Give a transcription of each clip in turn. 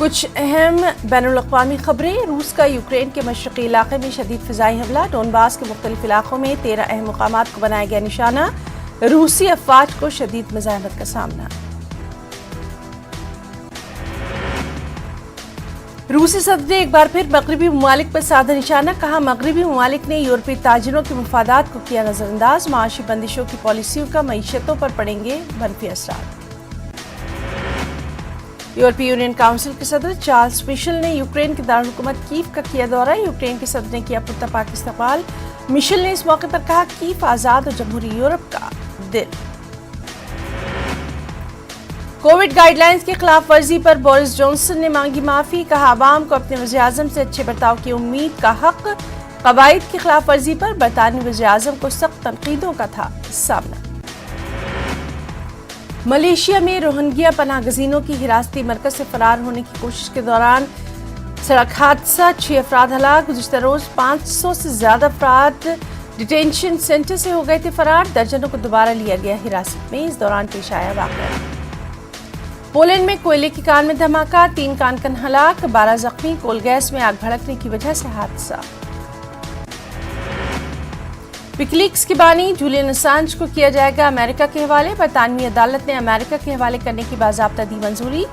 कुछ अहम बैनुल-अक़वामी खबरें। रूस का यूक्रेन के मशरक़ी इलाक़े में शदीद फ़िज़ाई हमला। डोनबास के मुख्तलिफ इलाक़ों में 13 अहम मुक़ामात को बनाया गया निशाना। रूसी अफ़वाज को शदीद मज़ाहमत का सामना। रूसी सदर ने एक बार फिर मगरबी ममालिक पर साधा निशाना। कहा, मगरबी ममालिक ने यूरोपीय ताजिरों के मुफादात को किया नज़रअंदाज। माशी बंदिशों की पॉलिसियों का मईशतों पर पड़ेंगे मनफी असरात। यूरोपीय यूनियन काउंसिल के सदर चार्ल्स मिशेल ने यूक्रेन के दारुल-हुकूमत कीव का किया दौरा। यूक्रेन के सदर ने किया पुरतपाक इस्तकबाल। मिशेल ने इस मौके पर कहा, कीव आज़ाद और जमहूरी यूरोप का दिल। कोविड गाइडलाइंस की खिलाफ वर्जी पर बोरिस जॉनसन ने मांगी माफी। कहा, आवाम को अपने वज़ीर-ए-आज़म से अच्छे बर्ताव की उम्मीद का हक। कवायद की खिलाफ वर्जी पर बरतानवी वज़ीर-ए-आज़म को सख्त तनकीदों का था सामना। मलेशिया में रोहिंग्या पनाहगज़ीनों की हिरासती मरकज से फरार होने की कोशिश के दौरान सड़क हादसा, 6 अफराद हलाक। गुज़िश्ता रोज 500 से ज्यादा अफराद डिटेंशन सेंटर से हो गए थे फरार। दर्जनों को दोबारा लिया गया हिरासत में। इस दौरान पेश आया वाक़या। पोलैंड में कोयले की कान में धमाका, 3 कानकन हलाक, 12 जख्मी। कोल गैस में आग भड़कने की वजह से हादसा। विकीलीक्स की बानी जूलियन असांज को किया जाएगा अमेरिका के हवाले। बरतानवी अदालत ने अमेरिका के हवाले करने की बाज़ाब्ता दी मंजूरी।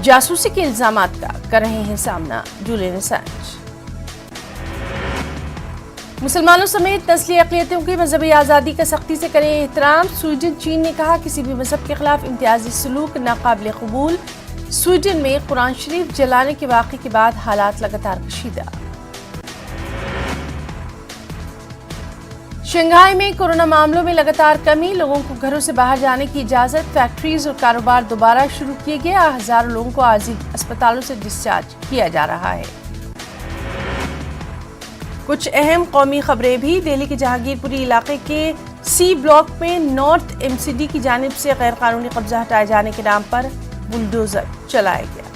जासूसी के इल्जामात का कर रहे हैं सामना जूलियन असांज। मुसलमानों समेत नस्ली अक़लियतों की मजहबी आज़ादी का सख्ती से करें एहतराम। स्वीडन चीन ने कहा, किसी भी मजहब के खिलाफ इम्तियाजी सलूक नाकाबिल कबूल। स्वीडन में कुरान शरीफ जलाने के वाक़े के बाद हालात लगातार कशीदा। शंघाई में कोरोना मामलों में लगातार कमी। लोगों को घरों से बाहर जाने की इजाजत। फैक्ट्रीज और कारोबार दोबारा शुरू किए गए। हजारों लोगों को आर्जी अस्पतालों से डिस्चार्ज किया जा रहा है। कुछ अहम कौमी खबरें भी। दिल्ली के जहांगीरपुरी इलाके के सी ब्लॉक में नॉर्थ एमसीडी की जानिब से गैर कानूनी कब्जा हटाए जाने के नाम पर बुलडोजर चलाया गया।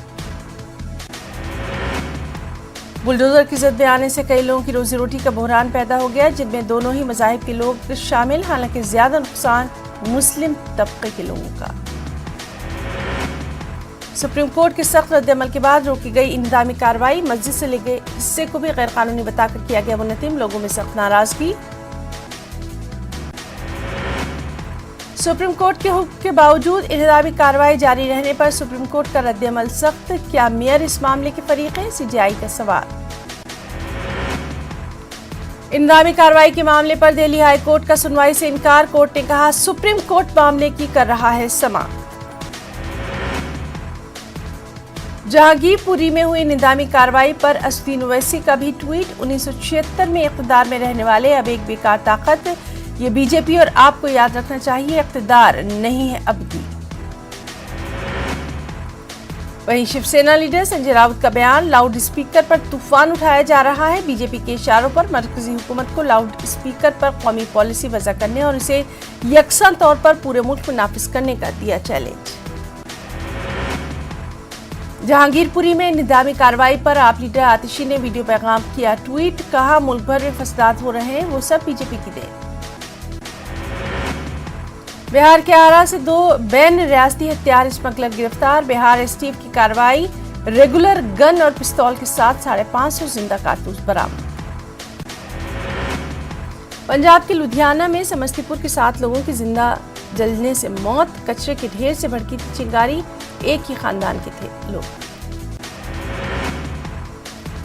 बुलडोजर की जद में आने से कई लोगों की रोजी रोटी का बहरान पैदा हो गया, जिनमें दोनों ही मज़ाहिब के लोग शामिल। हालांकि ज्यादा नुकसान मुस्लिम तबके के लोगों का। सुप्रीम कोर्ट के सख्त रद्द-ए-अमल के बाद रोकी गई इंतजामी कार्रवाई। मस्जिद से ले गए हिस्से को भी गैर कानूनी बताकर किया गया मुनतिम। लोगों में सख्त नाराजगी। सुप्रीम कोर्ट के हुक्म के बावजूद इंतजामी कार्रवाई जारी रहने पर सुप्रीम कोर्ट का रद्द-ए-अमल सख्त। क्या मेयर इस मामले के फरीक हैं? सीजेआई का सवाल। इंतजामी कार्रवाई के मामले पर दिल्ली हाई कोर्ट का सुनवाई से इनकार। कोर्ट ने कहा, सुप्रीम कोर्ट मामले की कर रहा है समाअत। जहांगीरपुरी में हुई इंतजामी कार्रवाई पर असदुद्दीन ओवैसी का भी ट्वीट। 1976 में इक़्तिदार में रहने वाले अब एक बेकार ताकत। ये बीजेपी और आपको याद रखना चाहिए, इक़्तिदार नहीं है अब भी। वहीं शिवसेना लीडर संजय राउत का बयान। लाउड स्पीकर पर तूफान उठाया जा रहा है। बीजेपी के इशारों पर मरकजी हुकूमत को लाउड स्पीकर पर कौमी पॉलिसी वज़ा करने और इसे यकसा तौर पर पूरे मुल्क में नाफिज करने का दिया चैलेंज। जहांगीरपुरी में इंतजामी कार्रवाई पर आप लीडर आतिशी ने वीडियो पैगाम किया ट्वीट। कहा, मुल्क भर में फसादात हो रहे हैं, वो सब बीजेपी की देन। बिहार के आरा से 2 बैन रियासती हथियार स्मगलर गिरफ्तार। बिहार एसटीएफ की कार्रवाई। रेगुलर गन और पिस्तौल के साथ 550 जिंदा कारतूस बरामद। पंजाब के लुधियाना में समस्तीपुर के 7 लोगों की जिंदा जलने से मौत। कचरे के ढेर से भड़की थी चिंगारी। एक ही खानदान के थे लोग।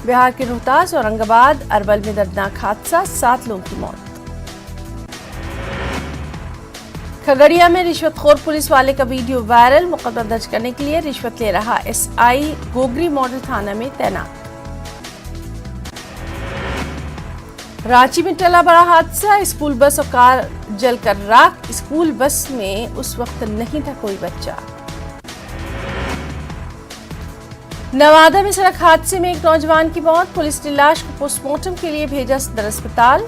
बिहार के रोहतास और औरंगाबाद अरवल में दर्दनाक हादसा, 7 लोगों की मौत। खगड़िया में रिश्वतखोर पुलिस वाले का वीडियो वायरल। मुकदमा दर्ज करने के लिए रिश्वत ले रहा एसआई गोगरी मॉडल थाना में तैनात। रांची में टला बड़ा हादसा। स्कूल बस और कार जलकर राख। स्कूल बस में उस वक्त नहीं था कोई बच्चा। नवादा में सड़क हादसे में एक नौजवान की मौत। पुलिस ने लाश को पोस्टमार्टम के लिए भेजा सदर अस्पताल।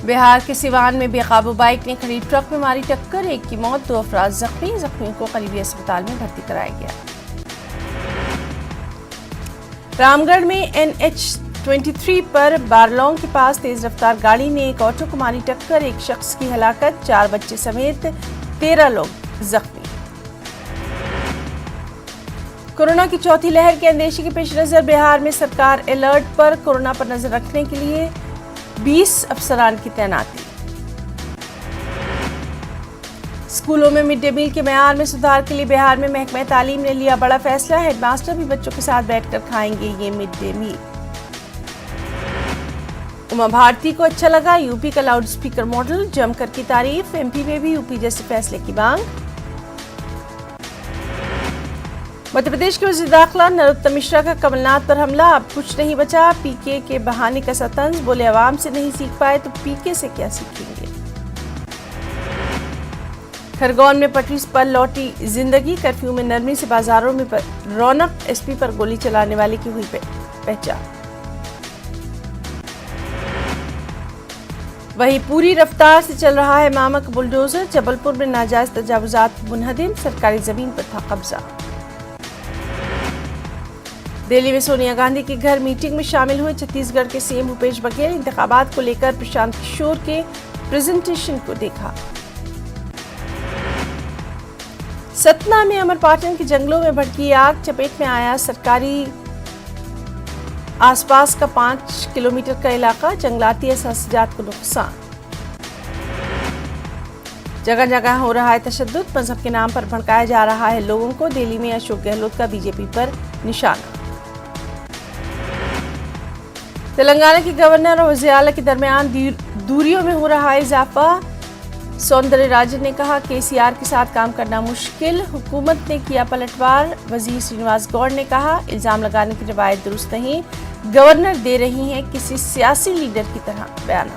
बिहार के सिवान में बेकाबू बाइक ने खड़ी ट्रक में मारी टक्कर। एक की मौत, 2 अफराद जख्मी। जख्मियों को करीबी अस्पताल में भर्ती कराया गया। रामगढ़ में NH-23 पर बारलौंग के पास तेज रफ्तार गाड़ी ने एक ऑटो को मारी टक्कर। एक शख्स की हलाकत, 4 बच्चे समेत 13 लोग जख्मी। कोरोना की चौथी लहर के अंदेशे के पेश नजर बिहार में सरकार अलर्ट पर। कोरोना पर नजर रखने के लिए 20 अफसरान की तैनाती। स्कूलों में मिड डे मील के मेयार में सुधार के लिए बिहार में महकमा तालीम ने लिया बड़ा फैसला। हेडमास्टर भी बच्चों के साथ बैठकर खाएंगे ये mid day meal. Uma Bharati को अच्छा लगा यूपी का लाउड स्पीकर मॉडल, जमकर की तारीफ। एमपी में भी यूपी जैसे फैसले की मांग। मध्य प्रदेश के वज़ीर दाखिला नरोत्तम मिश्रा का कमलनाथ पर हमला, अब कुछ नहीं बचा। पीके के बहाने का सतंज, बोले अवाम से नहीं सीख पाए तो पीके से क्या सीखेंगे। खरगोन में पटरी पर लौटी जिंदगी, कर्फ्यू में नरमी से बाजारों में रौनक। एसपी पर गोली चलाने वाले की हुई पहचान। वहीं पूरी रफ्तार से चल रहा है मामक बुलडोजर। जबलपुर में नाजायज तजावुजात मुनहदिम, सरकारी जमीन पर था कब्जा। दिल्ली में सोनिया गांधी के घर मीटिंग में शामिल हुए छत्तीसगढ़ के सीएम भूपेश बघेल। इंतखाबात को लेकर प्रशांत किशोर के प्रेजेंटेशन को देखा। सतना में अमरपाटन के जंगलों में भड़की आग, चपेट में आया सरकारी आसपास का 5 किलोमीटर का इलाका। जंगलाती असासियात को नुकसान। जगह जगह हो रहा है तशद्दुद, मजहब के नाम पर भड़काया जा रहा है लोगों को। दिल्ली में अशोक गहलोत का बीजेपी पर निशाना। तेलंगाना के गवर्नर और वज़ीर आला के दरमियान दूरियों में हो रहा है इजाफा। सौंदरराजन ने कहा केसीआर के साथ काम करना मुश्किल, हुकूमत ने किया पलटवार। वजीर श्रीनिवास गौड़ ने कहा इल्जाम लगाने की रवायत दुरुस्त नहीं, गवर्नर दे रही हैं किसी सियासी लीडर की तरह बयान।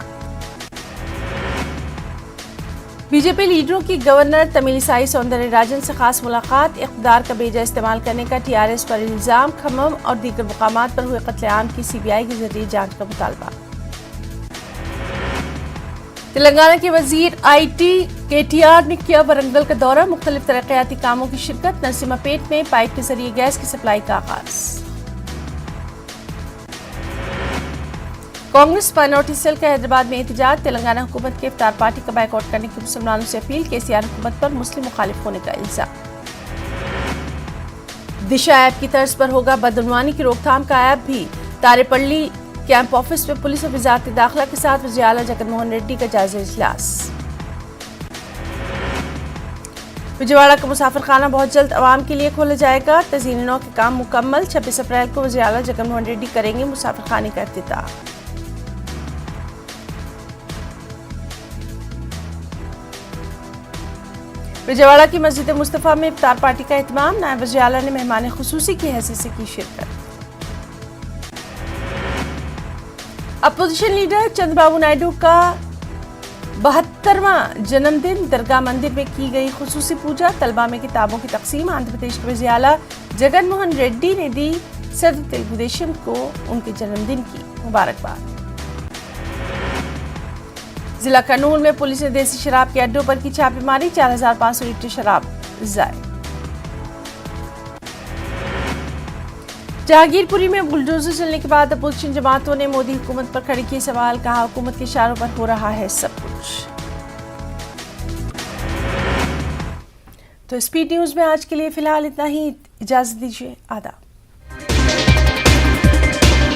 बीजेपी लीडरों की गवर्नर तमिलिसाई सौंदरराजन से खास मुलाकात। इक़्तिदार का बेजा इस्तेमाल करने का टीआरएस पर इल्जाम। खम्मम और दीगर मुकामात पर हुए कत्लेआम की सीबीआई के जरिए जांच का मुतालबा। तेलंगाना के वजीर आईटी केटीआर ने किया वरंगल का दौरा। मुख्तलिफ तरक्याती कामों की शिरकत। नरसिम्हापेट में पाइप के जरिए गैस की सप्लाई का आगाज। कांग्रेस माइनॉरिटी सेल का हैदराबाद में एहतजाज। तेलंगाना हुकूमत के इफ्तार पार्टी का बायकॉट करने की मुसलमानों से अपील। केसीआर हुकूमत पर मुस्लिम मुखालिफ होने का इल्जाम। दिशा ऐप की तर्ज पर होगा बदनवानी की रोकथाम का ऐप भी। तारेपल्ली कैंप ऑफिस में पुलिस और वजारत दाखिला के साथ वज़ीर आला जगनमोहन रेड्डी का जायजा इजलास। विजयवाड़ा का मुसाफिर खाना बहुत जल्द आवाम के लिए खोला जाएगा। तज़ीन नौ के काम मुकम्मल। 26 अप्रैल को वज़ीर आला जगनमोहन रेड्डी करेंगे मुसाफिर खाने का इफ्तिताह। विजयवाड़ा की मस्जिद मुस्तफ़ा में इफ्तार पार्टी का एहतमाम। नायब वज़ीर आला ने मेहमान खुसूसी की हैसियत से की शिरकत। अपोजिशन लीडर चंद्रबाबू नायडू का 72वां जन्मदिन। दरगाह मंदिर में की गई खुसूसी पूजा। तलबा में किताबों की तकसीम। आंध्र प्रदेश के वज़ीर आला जगनमोहन रेड्डी ने दी सदर तेलुगु देशम को उनके जन्मदिन की मुबारकबाद। जिला कर्नूल में पुलिस ने देसी शराब के अड्डों पर की छापेमारी। 4500 लीटर शराब जब्त। जहांगीरपुरी में बुलडोजर चलने के बाद अपोजिशन जमातों ने मोदी हुकूमत पर खड़े किए सवाल। कहा हुकूमत के इशारों पर हो रहा है सब कुछ। तो स्पीड न्यूज में आज के लिए फिलहाल इतना ही। इजाजत दीजिए, आदाब।